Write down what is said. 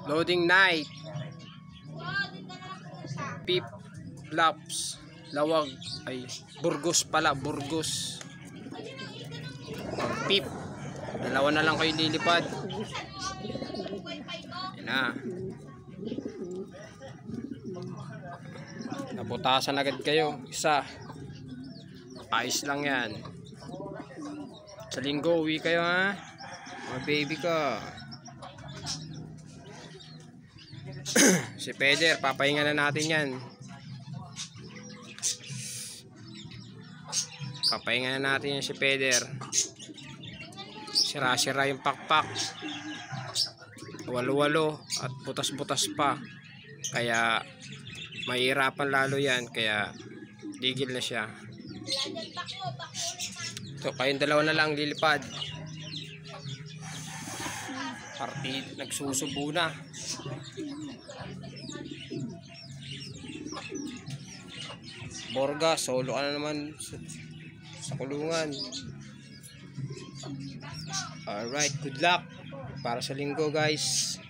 Loading night. Pip laps. Lawag. Ay, Burgos pala. Burgos. Pip. Dalawa na lang kayo lilipad. Yan na. Naputasan agad kayo. Isa. Ayos lang yan. Sa linggo, uwi kayo ha. Mga baby ko. Si Peder, papahinga na natin yan. Papahinga na natin yan si Peder. Sira-sira yung pakpak. Walo-walo at butas-butas pa. Kaya mahirapan lalo yan. Kaya digil na siya. So kayong dalawa na lang lilipad. Partid nagsusubo na. Borga, solo ka na naman sa kulungan. Alright, good luck para sa linggo guys.